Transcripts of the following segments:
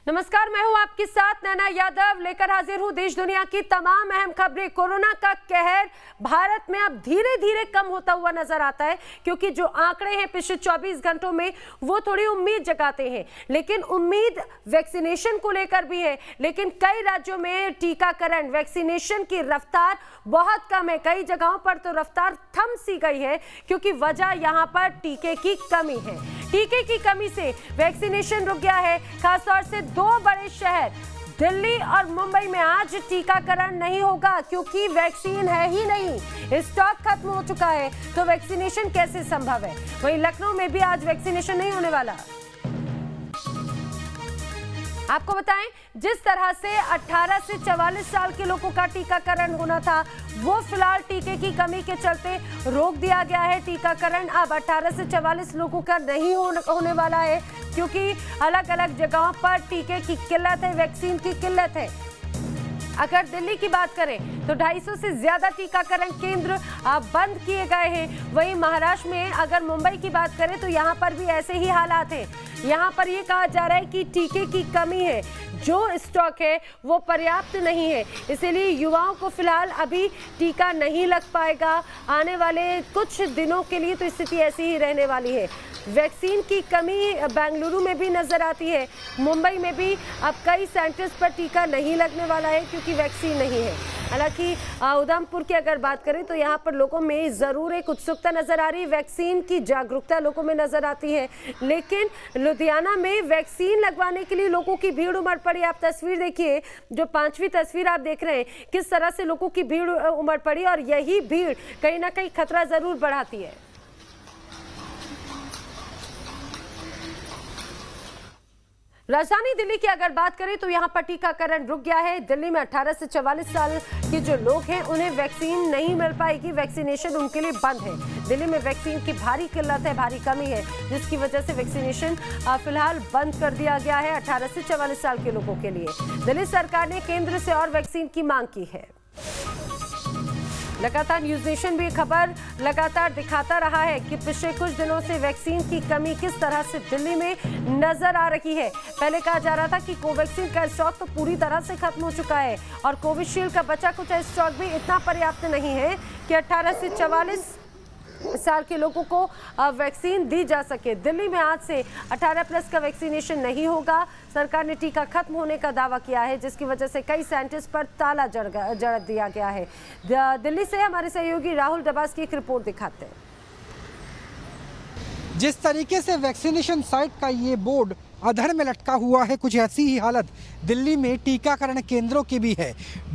नमस्कार, मैं हूं आपके साथ नैना यादव, लेकर हाजिर हूं देश दुनिया की तमाम अहम खबरें। कोरोना का कहर भारत में अब धीरे धीरे कम होता हुआ नजर आता है, क्योंकि जो आंकड़े हैं पिछले 24 घंटों में वो थोड़ी उम्मीद जगाते हैं। लेकिन उम्मीद वैक्सीनेशन को लेकर भी है, लेकिन कई राज्यों में टीकाकरण वैक्सीनेशन की रफ्तार बहुत कम है। कई जगहों पर तो रफ्तार थम सी गई है, क्योंकि वजह यहाँ पर टीके की कमी है। टीके की कमी से वैक्सीनेशन रुक गया है। खासतौर से दो बड़े शहर दिल्ली और मुंबई में आज टीकाकरण नहीं होगा, क्योंकि वैक्सीन है ही नहीं, स्टॉक खत्म हो चुका है। तो वैक्सीनेशन कैसे संभव है? वहीं लखनऊ में भी आज वैक्सीनेशन नहीं होने वाला। आपको बताएं, जिस तरह से 18 से 44 साल के लोगों का टीकाकरण होना था, वो फिलहाल टीके की कमी के चलते रोक दिया गया है। टीकाकरण अब 18 से 44 लोगों का नहीं होने वाला है, क्योंकि अलग अलग जगहों पर टीके की किल्लत है, वैक्सीन की किल्लत है। अगर दिल्ली की बात करें तो 250 से ज्यादा टीकाकरण केंद्र बंद किए गए हैं। वहीं महाराष्ट्र में अगर मुंबई की बात करें तो यहाँ पर भी ऐसे ही हालात हैं। यहाँ पर ये कहा जा रहा है कि टीके की कमी है, जो स्टॉक है वो पर्याप्त नहीं है, इसीलिए युवाओं को फिलहाल अभी टीका नहीं लग पाएगा। आने वाले कुछ दिनों के लिए तो स्थिति ऐसी ही रहने वाली है। वैक्सीन की कमी बेंगलुरु में भी नजर आती है। मुंबई में भी अब कई सेंटर्स पर टीका नहीं लगने वाला है, क्योंकि वैक्सीन नहीं है। हालांकि उधमपुर की अगर बात करें तो यहाँ पर लोगों में जरूर एक उत्सुकता नजर आ रही है, वैक्सीन की जागरूकता लोगों में नजर आती है। लेकिन लुधियाना में वैक्सीन लगवाने के लिए लोगों की भीड़ उमड़ पड़ी। आप तस्वीर देखिए, जो 5वीं तस्वीर आप देख रहे हैं, किस तरह से लोगों की भीड़ उमड़ पड़ी, और यही भीड़ कहीं ना कहीं खतरा जरूर बढ़ाती है। राजधानी दिल्ली की अगर बात करें तो यहाँ पर टीकाकरण रुक गया है। दिल्ली में 18 से 44 साल के जो लोग हैं उन्हें वैक्सीन नहीं मिल पाएगी, वैक्सीनेशन उनके लिए बंद है। दिल्ली में वैक्सीन की भारी किल्लत है, भारी कमी है, जिसकी वजह से वैक्सीनेशन फिलहाल बंद कर दिया गया है 18 से 44 साल के लोगों के लिए। दिल्ली सरकार ने केंद्र से और वैक्सीन की मांग की है। लगातार न्यूज नेशन भी खबर लगातार दिखाता रहा है कि पिछले कुछ दिनों से वैक्सीन की कमी किस तरह से दिल्ली में नजर आ रही है। पहले कहा जा रहा था कि कोवैक्सीन का स्टॉक तो पूरी तरह से खत्म हो चुका है, और कोविशील्ड का बचा कुछ स्टॉक भी इतना पर्याप्त नहीं है कि 18 से 44 साल के लोगों को वैक्सीन दी जा सके। दिल्ली में आज से 18+ का वैक्सीनेशन नहीं होगा। सरकार ने टीका खत्म होने का दावा किया है, जिसकी वजह से कई सेंटर्स पर ताला जड़ दिया गया है। दिल्ली से हमारे सहयोगी राहुल डबास की एक रिपोर्ट दिखाते हैं। जिस तरीके से वैक्सीनेशन साइट का ये बोर्ड अधर में लटका हुआ है, कुछ ऐसी ही हालत दिल्ली में टीकाकरण केंद्रों की भी है।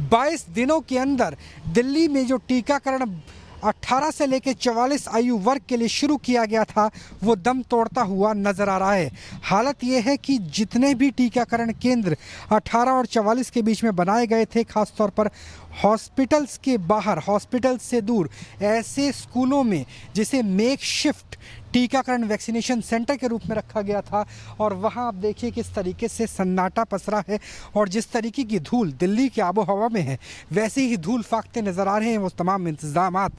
22 दिनों के अंदर दिल्ली में जो टीकाकरण 18 से लेकर 44 आयु वर्ग के लिए शुरू किया गया था, वो दम तोड़ता हुआ नजर आ रहा है। हालत ये है कि जितने भी टीकाकरण केंद्र 18 और 44 के बीच में बनाए गए थे, खासतौर पर हॉस्पिटल्स के बाहर, हॉस्पिटल से दूर, ऐसे स्कूलों में जिसे मेकशिफ्ट टीकाकरण वैक्सीनेशन सेंटर के रूप में रखा गया था, और वहां आप देखिए किस तरीके से सन्नाटा पसरा है। और जिस तरीके की धूल दिल्ली की आबो हवा में है, वैसे ही धूल फाकते नजर आ रहे हैं वो तमाम इंतजामात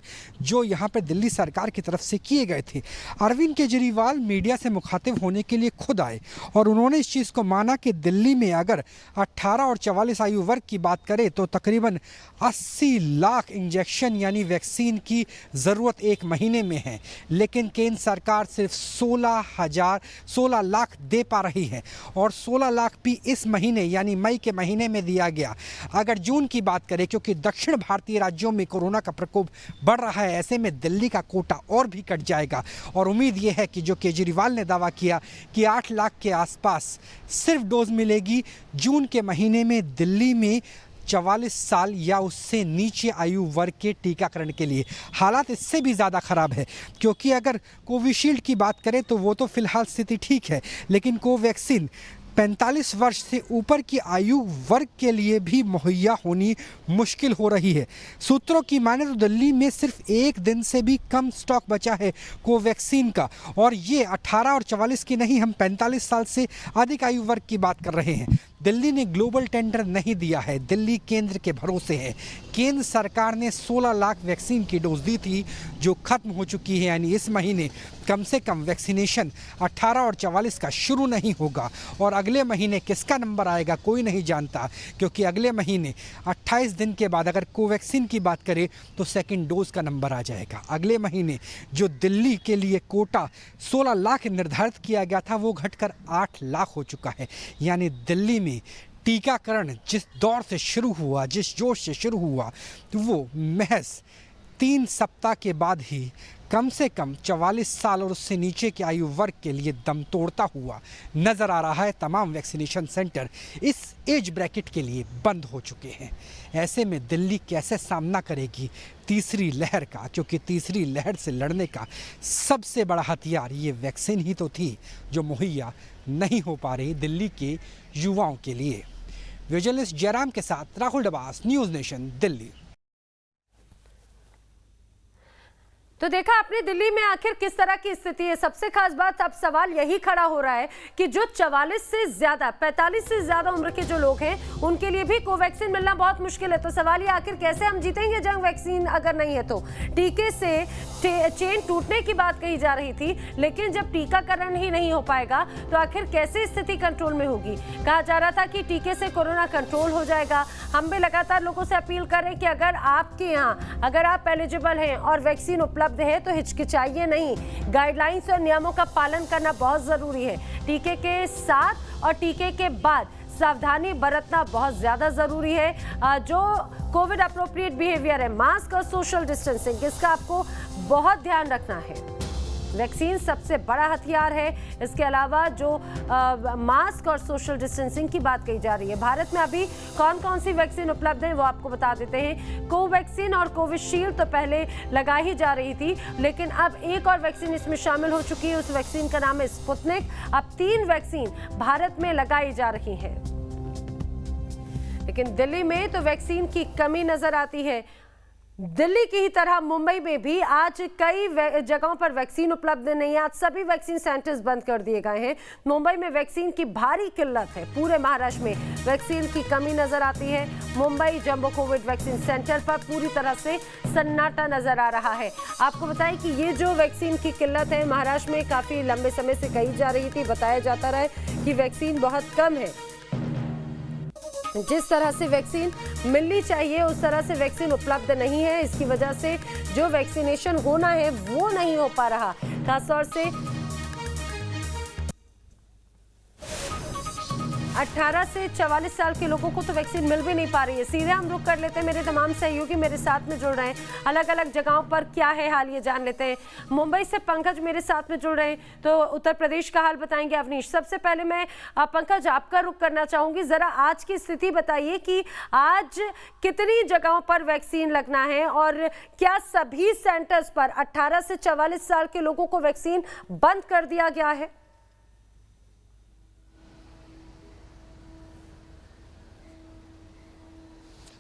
जो यहाँ पे दिल्ली सरकार की तरफ से किए गए थे। अरविंद केजरीवाल मीडिया से मुखातिब होने के लिए खुद आए, और उन्होंने इस चीज़ को माना कि दिल्ली में अगर 18 और 44 आयु वर्ग की बात करें तो तकरीबन 80 लाख इंजेक्शन यानी वैक्सीन की ज़रूरत एक महीने में है, लेकिन केंद्र सरकार सिर्फ 16 लाख दे पा रही है, और 16 लाख भी इस महीने यानी मई के महीने में दिया गया। अगर जून की बात करें, क्योंकि दक्षिण भारतीय राज्यों में कोरोना का प्रकोप बढ़ रहा है, ऐसे में दिल्ली का कोटा और भी कट जाएगा। और उम्मीद यह है कि जो केजरीवाल ने दावा किया कि 8 लाख के आसपास सिर्फ डोज मिलेगी, जून के महीने में दिल्ली में 44 साल या उससे नीचे आयु वर्ग के टीकाकरण के लिए हालात इससे भी ज़्यादा ख़राब है। क्योंकि अगर कोविशील्ड की बात करें तो वो तो फिलहाल स्थिति ठीक है, लेकिन कोवैक्सीन 45 वर्ष से ऊपर की आयु वर्ग के लिए भी मुहैया होनी मुश्किल हो रही है। सूत्रों की माने तो दिल्ली में सिर्फ एक दिन से भी कम स्टॉक बचा है कोवैक्सीन का, और ये 18 और 44 की नहीं, हम 45 साल से अधिक आयु वर्ग की बात कर रहे हैं। दिल्ली ने ग्लोबल टेंडर नहीं दिया है, दिल्ली केंद्र के भरोसे है। केंद्र सरकार ने 16 लाख वैक्सीन की डोज दी थी जो खत्म हो चुकी है, यानी इस महीने कम से कम वैक्सीनेशन 18 और 44 का शुरू नहीं होगा। और अगले महीने किसका नंबर आएगा कोई नहीं जानता, क्योंकि अगले महीने 28 दिन के बाद अगर कोवैक्सीन की बात करें तो सेकंड डोज का नंबर आ जाएगा। अगले महीने जो दिल्ली के लिए कोटा 16 लाख निर्धारित किया गया था वो घटकर 8 लाख हो चुका है। यानी दिल्ली में टीकाकरण जिस दौर से शुरू हुआ, जिस जोश से शुरू हुआ, तो वो महज 3 सप्ताह के बाद ही कम से कम 44 साल और उससे नीचे के आयु वर्ग के लिए दम तोड़ता हुआ नजर आ रहा है। तमाम वैक्सीनेशन सेंटर इस एज ब्रैकेट के लिए बंद हो चुके हैं। ऐसे में दिल्ली कैसे सामना करेगी तीसरी लहर का, क्योंकि तीसरी लहर से लड़ने का सबसे बड़ा हथियार ये वैक्सीन ही तो थी जो मुहैया नहीं हो पा रही दिल्ली के युवाओं के लिए। विजिलेंस जयराम के साथ राहुल डबास, न्यूज़ नेशन, दिल्ली। तो देखा आपने दिल्ली में आखिर किस तरह की स्थिति है। सबसे खास बात, अब सवाल यही खड़ा हो रहा है कि जो 44 से ज्यादा 45 से ज्यादा उम्र के जो लोग हैं उनके लिए भी कोवैक्सीन मिलना बहुत मुश्किल है। तो सवाल ये आखिर कैसे हम जीतेंगे जंग वैक्सीन अगर नहीं है तो। टीके से चेन टूटने की बात कही जा रही थी, लेकिन जब टीकाकरण ही नहीं हो पाएगा तो आखिर कैसे स्थिति कंट्रोल में होगी। कहा जा रहा था कि टीके से कोरोना कंट्रोल हो जाएगा। हम भी लगातार लोगों से अपील कर रहे हैं कि अगर आपके यहाँ अगर आप एलिजिबल हैं और वैक्सीन उपलब्ध है तो हिचकिचाइए नहीं। गाइडलाइंस और नियमों का पालन करना बहुत जरूरी है। टीके के साथ और टीके के बाद सावधानी बरतना बहुत ज्यादा जरूरी है। जो कोविड अप्रोप्रिएट बिहेवियर है, मास्क और सोशल डिस्टेंसिंग, इसका आपको बहुत ध्यान रखना है। वैक्सीन सबसे बड़ा हथियार है। इसके अलावा जो मास्क और सोशल डिस्टेंसिंग की बात कही जा रही है। भारत में अभी कौन कौन सी वैक्सीन उपलब्ध है वो आपको बता देते हैं। कोवैक्सीन और कोविशील्ड तो पहले लगाई ही जा रही थी, लेकिन अब एक और वैक्सीन इसमें शामिल हो चुकी है। उस वैक्सीन का नाम है स्पुतनिक। अब 3 वैक्सीन भारत में लगाई जा रही हैं। लेकिन दिल्ली में तो वैक्सीन की कमी नजर आती है। दिल्ली की ही तरह मुंबई में भी आज कई जगहों पर वैक्सीन उपलब्ध नहीं है। आज सभी वैक्सीन सेंटर्स बंद कर दिए गए हैं। मुंबई में वैक्सीन की भारी किल्लत है। पूरे महाराष्ट्र में वैक्सीन की कमी नजर आती है। Mumbai jumbo Covid vaccine centre पर पूरी तरह से सन्नाटा नजर आ रहा है। आपको बताएं कि ये जो वैक्सीन की किल्लत है महाराष्ट्र में काफी लंबे समय से कही जा रही थी। बताया जाता रहा है कि वैक्सीन बहुत कम है। जिस तरह से वैक्सीन मिलनी चाहिए उस तरह से वैक्सीन उपलब्ध नहीं है। इसकी वजह से जो वैक्सीनेशन होना है वो नहीं हो पा रहा। खासतौर से 18 से 44 साल के लोगों को तो वैक्सीन मिल भी नहीं पा रही है। सीधे हम रुक कर लेते हैं। मेरे तमाम सहयोगी मेरे साथ में जुड़ रहे हैं। अलग अलग जगहों पर क्या है हाल ये जान लेते हैं। मुंबई से पंकज मेरे साथ में जुड़ रहे हैं, तो उत्तर प्रदेश का हाल बताएंगे अवनीश। सबसे पहले मैं पंकज आपका रुख करना चाहूंगी। जरा आज की स्थिति बताइए कि आज कितनी जगहों पर वैक्सीन लगना है और क्या सभी सेंटर्स पर 18 से 44 साल के लोगों को वैक्सीन बंद कर दिया गया है?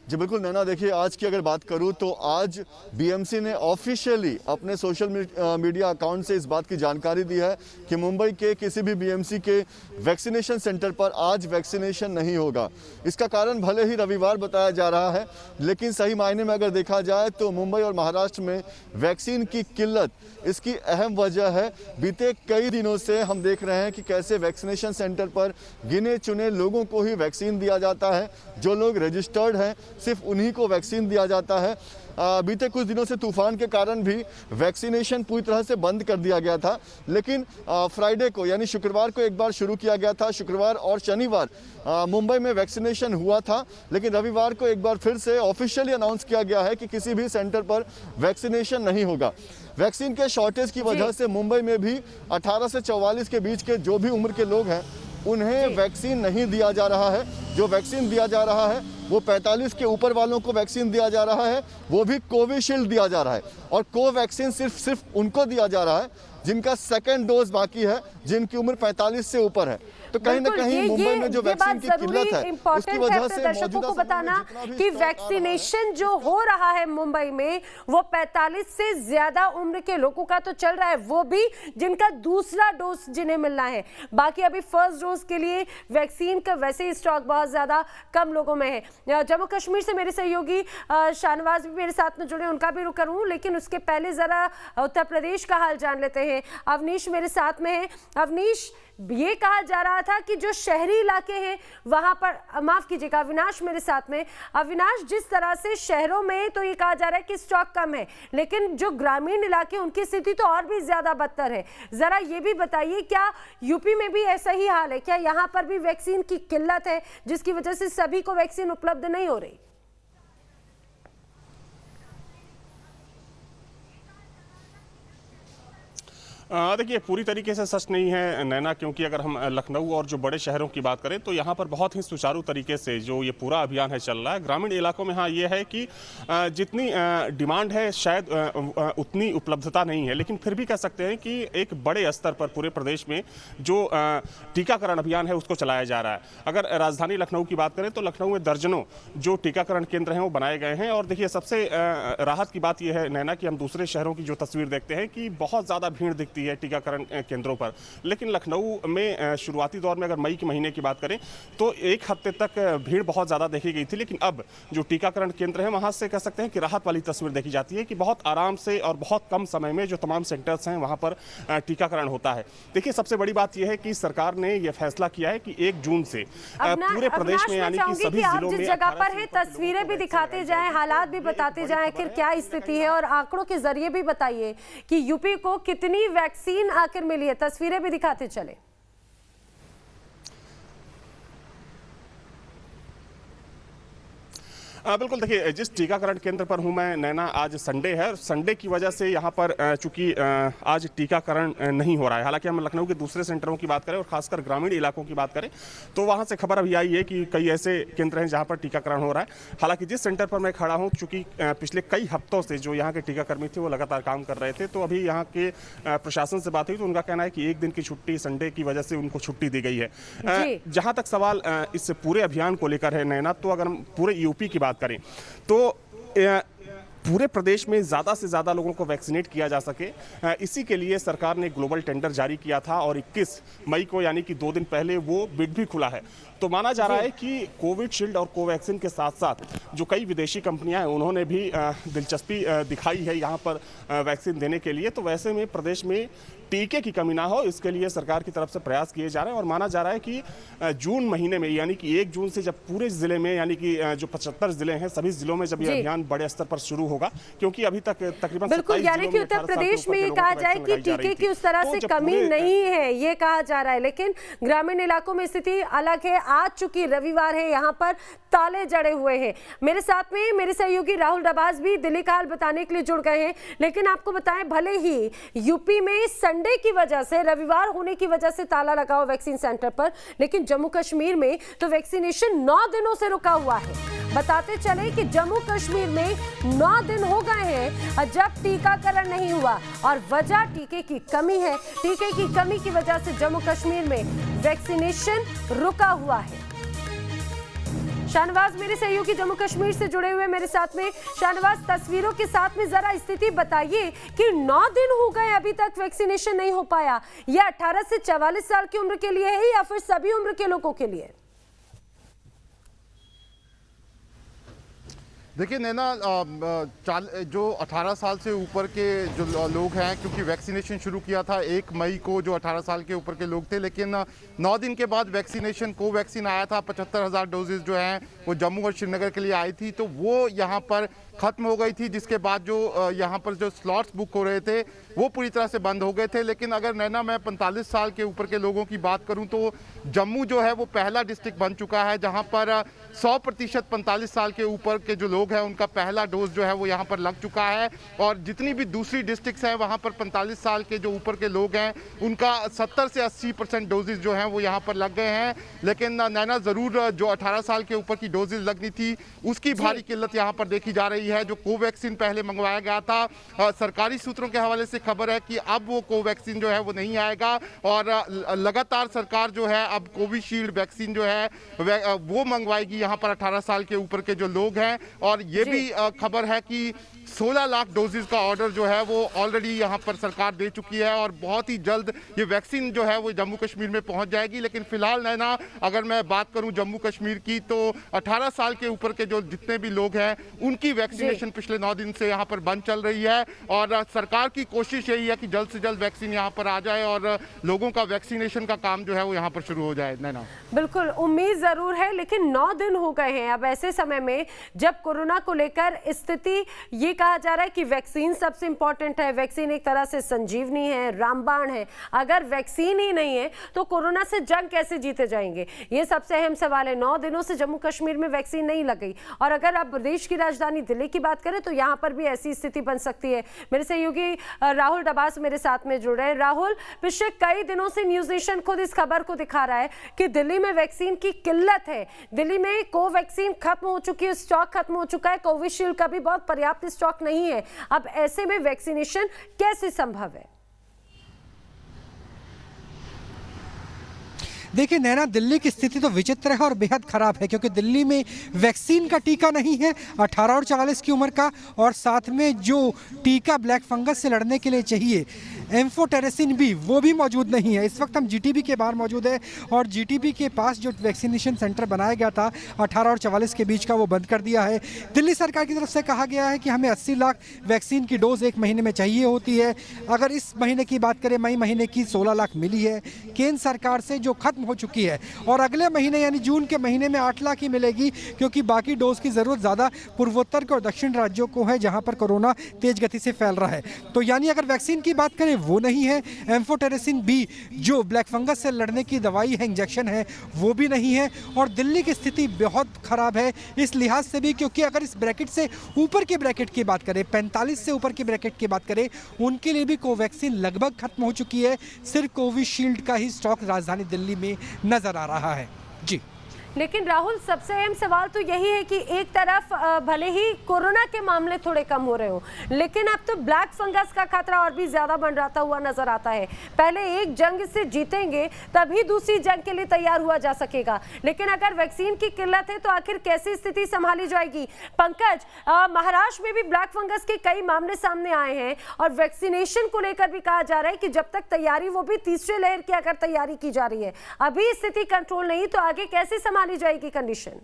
जी बिल्कुल नैना, देखिए आज की अगर बात करूं तो आज बीएमसी ने ऑफिशियली अपने सोशल मीडिया अकाउंट से इस बात की जानकारी दी है कि मुंबई के किसी भी बीएमसी के वैक्सीनेशन सेंटर पर आज वैक्सीनेशन नहीं होगा। इसका कारण भले ही रविवार बताया जा रहा है, लेकिन सही मायने में अगर देखा जाए तो मुंबई और महाराष्ट्र में वैक्सीन की किल्लत इसकी अहम वजह है। बीते कई दिनों से हम देख रहे हैं कि कैसे वैक्सीनेशन सेंटर पर गिने चुने लोगों को ही वैक्सीन दिया जाता है। जो लोग रजिस्टर्ड हैं सिर्फ उन्हीं को वैक्सीन दिया जाता है। बीते कुछ दिनों से तूफान के कारण भी वैक्सीनेशन पूरी तरह से बंद कर दिया गया था, लेकिन फ्राइडे को यानी शुक्रवार को एक बार शुरू किया गया था। शुक्रवार और शनिवार मुंबई में वैक्सीनेशन हुआ था, लेकिन रविवार को एक बार फिर से ऑफिशियली अनाउंस किया गया है कि किसी भी सेंटर पर वैक्सीनेशन नहीं होगा। वैक्सीन के शॉर्टेज की वजह से मुंबई में भी 18 से 44 के बीच के जो भी उम्र के लोग हैं उन्हें वैक्सीन नहीं दिया जा रहा है। जो वैक्सीन दिया जा रहा है वो 45 के ऊपर वालों को वैक्सीन दिया जा रहा है, वो भी कोविशील्ड दिया जा रहा है। और कोवैक्सीन सिर्फ उनको दिया जा रहा है जिनका सेकंड डोज बाकी है, जिनकी उम्र 45 से ऊपर है। तो कहीं ना कहीं मुंबई में जो वैक्सीन की किल्लत है उसकी वजह से दर्शकों को बताना कि वैक्सीनेशन जो हो रहा है मुंबई में वो 45 से ज्यादा उम्र के लोगों का तो चल रहा है, वो भी जिनका दूसरा डोज जिन्हें मिलना है। बाकी अभी फर्स्ट डोज के लिए वैक्सीन का वैसे ही स्टॉक बहुत ज्यादा कम लोगों में है। जम्मू कश्मीर से मेरे सहयोगी शाहनवाज भी मेरे साथ में जुड़े, उनका भी रुख करूं, लेकिन उसके पहले जरा उत्तर प्रदेश का हाल जान लेते हैं। अवनीश मेरे साथ में है। अवनीश, ये कहा जा रहा था कि जो शहरी इलाके हैं वहां पर, माफ कीजिएगा अविनाश मेरे साथ में, अविनाश जिस तरह से शहरों में तो ये कहा जा रहा है कि स्टॉक कम है, लेकिन जो ग्रामीण इलाके उनकी स्थिति तो और भी ज्यादा बदतर है। जरा ये भी बताइए, क्या यूपी में भी ऐसा ही हाल है? क्या यहाँ पर भी वैक्सीन की किल्लत है जिसकी वजह से सभी को वैक्सीन उपलब्ध नहीं हो रही? देखिए, पूरी तरीके से सच नहीं है नैना, क्योंकि अगर हम लखनऊ और जो बड़े शहरों की बात करें तो यहाँ पर बहुत ही सुचारू तरीके से जो ये पूरा अभियान है चल रहा है। ग्रामीण इलाकों में हाँ ये है कि जितनी डिमांड है शायद उतनी उपलब्धता नहीं है, लेकिन फिर भी कह सकते हैं कि एक बड़े स्तर पर पूरे प्रदेश में जो टीकाकरण अभियान है उसको चलाया जा रहा है। अगर राजधानी लखनऊ की बात करें तो लखनऊ में दर्जनों जो टीकाकरण केंद्र हैं वो बनाए गए हैं। और देखिए, सबसे राहत की बात यह है नैना कि हम दूसरे शहरों की जो तस्वीर देखते हैं कि बहुत ज़्यादा भीड़ दिखती है टीकाकरण केंद्रों पर, लेकिन लखनऊ में शुरुआती दौर में अगर मई के महीने की बात करें तो एक हफ्ते तक भीड़ बहुत ज़्यादा देखी गई थी, लेकिन अब जो टीकाकरण केंद्र है वहाँ से कह सकते हैं कि राहत वाली तस्वीर देखी जाती है कि बहुत आराम से और बहुत कम समय में जो तमाम सेंटर्स हैं वहाँ पर टीकाकरण होता है। देखिए, सबसे बड़ी बात यह है कि सरकार ने यह फैसला किया है कि 1 जून से पूरे प्रदेश में यानी कि सभी जिलों में, जिस जगह पर है तस्वीरें भी दिखाते जाएं, हालात भी बताते जाएं, आखिर क्या स्थिति है, और आंकड़ों के जरिए भी बताइए कि यूपी को कितनी वैक्सीन आखिर मिली है, तस्वीरें भी दिखाते चले। बिल्कुल, देखिए जिस टीकाकरण केंद्र पर हूं मैं नैना, आज संडे है, संडे की वजह से यहां पर चूंकि आज टीकाकरण नहीं हो रहा है। हालांकि हम लखनऊ के दूसरे सेंटरों की बात करें और खासकर ग्रामीण इलाकों की बात करें तो वहां से खबर अभी आई है कि कई ऐसे केंद्र हैं जहां पर टीकाकरण हो रहा है। हालांकि जिस सेंटर पर मैं खड़ा हूं, चूंकि पिछले कई हफ्तों से जो यहाँ के टीकाकर्मी थे वो लगातार काम कर रहे थे, तो अभी यहाँ के प्रशासन से बात हुई तो उनका कहना है कि 1 दिन की छुट्टी संडे की वजह से उनको छुट्टी दी गई है। जहां तक सवाल इस पूरे अभियान को लेकर है नैना, तो अगर हम पूरे यूपी की बात करें तो पूरे प्रदेश में ज़्यादा से ज़्यादा लोगों को वैक्सीनेट किया जा सके, इसी के लिए सरकार ने ग्लोबल टेंडर जारी किया था और 21 मई को यानी कि 2 दिन पहले वो बिड भी खुला है। तो माना जा रहा है कि कोविशील्ड और कोवैक्सीन के साथ साथ जो कई विदेशी कंपनियां हैं उन्होंने भी दिलचस्पी दिखाई है यहाँ पर वैक्सीन देने के लिए। तो वैसे में प्रदेश में टीके की कमी ना हो, इसके लिए सरकार की तरफ से प्रयास किए जा रहे हैं और माना जा रहा है कि जून महीने में यानी कि 1 जून से जब पूरे जिले में यानी कि जो 75 जिले हैं सभी जिलों में जब ये अभियान बड़े स्तर पर शुरू होगा, क्योंकि अभी तक तकरीबन बिल्कुल, यानी कि उत्तर प्रदेश में ये कहा जाए कि टीके की उस तरह से कमी नहीं है ये कहा जा रहा है, लेकिन ग्रामीण इलाकों में स्थिति अलग है। आज चूंकि रविवार है, यहाँ पर ताले जड़े हुए हैं। मेरे साथ में मेरे सहयोगी राहुल रबाज भी दिल्ली का हाल बताने के लिए जुड़ गए हैं, लेकिन आपको बताएं भले ही यूपी में संडे की वजह से, रविवार होने की वजह से ताला लगा हुआ वैक्सीन सेंटर पर, लेकिन जम्मू कश्मीर में तो वैक्सीनेशन 9 दिनों से रुका हुआ है। बताते चले कि जम्मू कश्मीर में 9 दिन हो गए हैं जब टीकाकरण नहीं हुआ और वजह टीके की कमी है। टीके की कमी की वजह से जम्मू कश्मीर में वैक्सीनेशन रुका हुआ है। शाहनवाज मेरे सहयोगी जम्मू कश्मीर से जुड़े हुए मेरे साथ में। शाहनवाज, तस्वीरों के साथ में जरा स्थिति बताइए कि 9 दिन हो गए अभी तक वैक्सीनेशन नहीं हो पाया। यह 18 से 44 साल की उम्र के लिए है या फिर सभी उम्र के लोगों के लिए? देखिए नैना, जो 18 साल से ऊपर के जो लोग हैं, क्योंकि वैक्सीनेशन शुरू किया था 1 मई को जो 18 साल के ऊपर के लोग थे, लेकिन 9 दिन के बाद वैक्सीनेशन कोवैक्सीन आया था। 75,000 डोजेज जो हैं वो जम्मू और श्रीनगर के लिए आई थी, तो वो यहाँ पर ख़त्म हो गई थी, जिसके बाद जो यहाँ पर जो स्लॉट्स बुक हो रहे थे वो पूरी तरह से बंद हो गए थे। लेकिन अगर नैना मैं 45 साल के ऊपर के लोगों की बात करूं तो जम्मू जो है वो पहला डिस्ट्रिक्ट बन चुका है जहां पर 100% 45 साल के ऊपर के जो लोग हैं उनका पहला डोज जो है वो यहाँ पर लग चुका है। और जितनी भी दूसरी डिस्ट्रिक्ट्स हैं वहाँ पर 45 साल के जो ऊपर के लोग हैं उनका 70 से 80% डोजेज जो हैं वो यहाँ पर लग गए हैं। लेकिन नैना, ज़रूर जो 18 साल के ऊपर की डोजेज लगनी थी उसकी भारी किल्लत यहाँ पर देखी जा रही है। जो कोवैक्सीन पहले मंगवाया गया था, सरकारी सूत्रों के हवाले से खबर है कि अब वो कोवैक्सीन जो है वो नहीं आएगा और लगातार सरकार जो है अब कोविशील्ड वैक्सीन जो है वो मंगवाएगी यहाँ पर 18 साल के ऊपर के जो लोग हैं, और ये भी खबर है कि 16 लाख डोजेस का ऑर्डर जो है वो ऑलरेडी यहाँ पर सरकार दे चुकी है और बहुत ही जल्द ये वैक्सीन जो है वो जम्मू कश्मीर में पहुंच जाएगी। लेकिन फिलहाल नैना, अगर मैं बात करूं जम्मू कश्मीर की, तो 18 साल के ऊपर के जो जितने भी लोग हैं उनकी वैक्सीनेशन पिछले 9 दिन से यहाँ पर बंद चल रही है और सरकार की कोशिश यही है कि जल्द से जल्द वैक्सीन यहाँ पर आ जाए और लोगों का वैक्सीनेशन का काम जो है वो यहाँ पर शुरू हो जाए। नैना, बिल्कुल उम्मीद जरूर है, लेकिन 9 दिन हो गए हैं अब ऐसे समय में जब कोरोना को लेकर स्थिति, ये कहा जा रहा है कि वैक्सीन सबसे इंपॉर्टेंट है, वैक्सीन एक तरह से संजीवनी है, रामबाण है। अगर वैक्सीन ही नहीं है तो कोरोना से जंग कैसे जीते जाएंगे, ये सबसे अहम सवाल है। 9 दिनों से जम्मू कश्मीर में वैक्सीन नहीं लग गई और अगर आप प्रदेश की राजधानी दिल्ली की बात करें तो यहाँ पर भी ऐसी स्थिति बन सकती है। मेरे सहयोगी राहुल डबास मेरे साथ में जुड़ रहे हैं। राहुल, पिछले कई दिनों से न्यूज नेशन खुद इस खबर को दिखा रहा है कि दिल्ली में वैक्सीन की किल्लत है, दिल्ली में कोवैक्सीन खत्म हो चुकी है, स्टॉक खत्म हो चुका है, कोविशील्ड का भी बहुत पर्याप्त स्टॉक नहीं है। अब ऐसे में वैक्सीनेशन कैसे संभव है? देखिए नैना, दिल्ली की स्थिति तो विचित्र है और बेहद खराब है क्योंकि दिल्ली में वैक्सीन का टीका नहीं है 18 और 44 की उम्र का, और साथ में जो टीका ब्लैक फंगस से लड़ने के लिए चाहिए एम्फोटेरेसिन भी, वो भी मौजूद नहीं है। इस वक्त हम जीटीबी के बाहर मौजूद है और जीटीबी के पास जो वैक्सीनेशन सेंटर बनाया गया था 18 और 44 के बीच का, वो बंद कर दिया है। दिल्ली सरकार की तरफ से कहा गया है कि हमें 80 लाख वैक्सीन की डोज एक महीने में चाहिए होती है। अगर इस महीने की बात करें, मई महीने की 16 लाख मिली है केंद्र सरकार से जो खत्म हो चुकी है, और अगले महीने यानी जून के महीने में 8 लाख ही मिलेगी क्योंकि बाकी डोज की ज़रूरत ज़्यादा पूर्वोत्तर के और दक्षिण राज्यों को है जहां पर कोरोना तेज गति से फैल रहा है। तो यानी अगर वैक्सीन की बात करें वो नहीं है, एम्फोटेरेसिन बी जो ब्लैक फंगस से लड़ने की दवाई है, इंजेक्शन है, वो भी नहीं है। और दिल्ली की स्थिति बहुत खराब है इस लिहाज से भी क्योंकि अगर इस ब्रैकेट से ऊपर के ब्रैकेट की बात करें, 45 से ऊपर की ब्रैकेट की बात करें, उनके लिए भी कोवैक्सीन लगभग खत्म हो चुकी है। सिर्फ कोविशील्ड का ही स्टॉक राजधानी दिल्ली में नजर आ रहा है। जी, लेकिन राहुल, सबसे अहम सवाल तो यही है कि एक तरफ भले ही कोरोना के मामले थोड़े कम हो रहे हो, लेकिन अब तो ब्लैक फंगस का खतरा और भी ज्यादा मंडराता हुआ नजर आता है। पहले एक जंग से जीतेंगे तभी दूसरी जंग के लिए तैयार हुआ जा सकेगा, लेकिन अगर वैक्सीन की किल्लत है तो आखिर कैसी स्थिति संभाली जाएगी? पंकज, महाराष्ट्र में भी ब्लैक फंगस के कई मामले सामने आए हैं और वैक्सीनेशन को लेकर भी कहा जा रहा है कि जब तक तैयारी, वो भी तीसरी लहर की अगर तैयारी की जा रही है, अभी स्थिति कंट्रोल नहीं तो आगे कैसे संभाली जाएगी कंडीशन?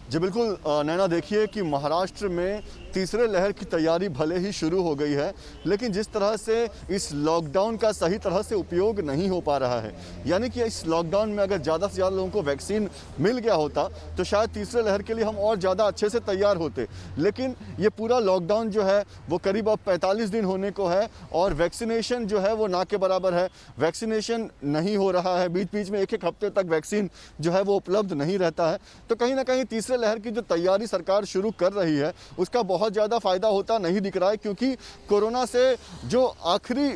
जी बिल्कुल नैना, देखिए कि महाराष्ट्र में तीसरे लहर की तैयारी भले ही शुरू हो गई है, लेकिन जिस तरह से इस लॉकडाउन का सही तरह से उपयोग नहीं हो पा रहा है, यानी कि इस लॉकडाउन में अगर ज़्यादा से ज़्यादा लोगों को वैक्सीन मिल गया होता तो शायद तीसरे लहर के लिए हम और ज़्यादा अच्छे से तैयार होते। लेकिन ये पूरा लॉकडाउन जो है वो करीब अब 45 दिन होने को है और वैक्सीनेशन जो है वो ना के बराबर है। वैक्सीनेशन नहीं हो रहा है, बीच बीच में एक हफ्ते तक वैक्सीन जो है वो उपलब्ध नहीं रहता है। तो कहीं ना कहीं तीसरे लहर की जो तैयारी सरकार शुरू कर रही है उसका बहुत ज़्यादा फायदा होता नहीं दिख रहा है, क्योंकि कोरोना से जो आखिरी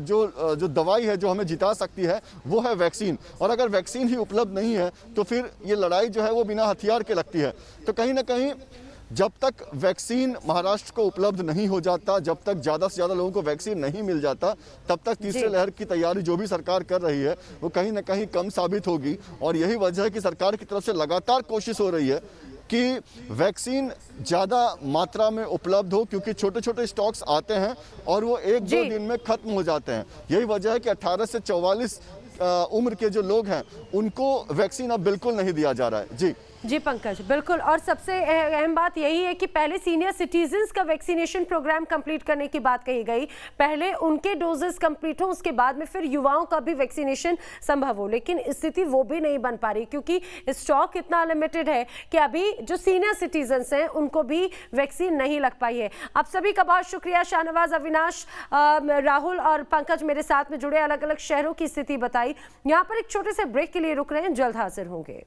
जो दवाई है जो हमें जिता सकती है वो है वैक्सीन, और अगर वैक्सीन ही उपलब्ध नहीं है तो फिर ये लड़ाई जो है वो बिना हथियार के लगती है। तो कहीं ना कहीं जब तक वैक्सीन महाराष्ट्र को उपलब्ध नहीं हो जाता, जब तक ज़्यादा से ज़्यादा लोगों को वैक्सीन नहीं मिल जाता, तब तक तीसरे लहर की तैयारी जो भी सरकार कर रही है वो कहीं ना कहीं कम साबित होगी। और यही वजह है कि सरकार की तरफ से लगातार कोशिश हो रही है कि वैक्सीन ज़्यादा मात्रा में उपलब्ध हो, क्योंकि छोटे छोटे स्टॉक्स आते हैं और वो 1-2 दिन में ख़त्म हो जाते हैं। यही वजह है कि 18 से 44 उम्र के जो लोग हैं उनको वैक्सीन अब बिल्कुल नहीं दिया जा रहा है। जी पंकज, बिल्कुल। और सबसे अहम बात यही है कि पहले सीनियर सिटीजन्स का वैक्सीनेशन प्रोग्राम कंप्लीट करने की बात कही गई, पहले उनके डोजेस कंप्लीट हो, उसके बाद में फिर युवाओं का भी वैक्सीनेशन संभव हो, लेकिन स्थिति वो भी नहीं बन पा रही क्योंकि स्टॉक इतना लिमिटेड है कि अभी जो सीनियर सिटीजन्स हैं उनको भी वैक्सीन नहीं लग पाई है। आप सभी का बहुत शुक्रिया, शाहनवाज, अविनाश, राहुल और पंकज मेरे साथ में जुड़े, अलग अलग शहरों की स्थिति बताई। यहाँ पर एक छोटे से ब्रेक के लिए रुक रहे हैं, जल्द हाजिर होंगे।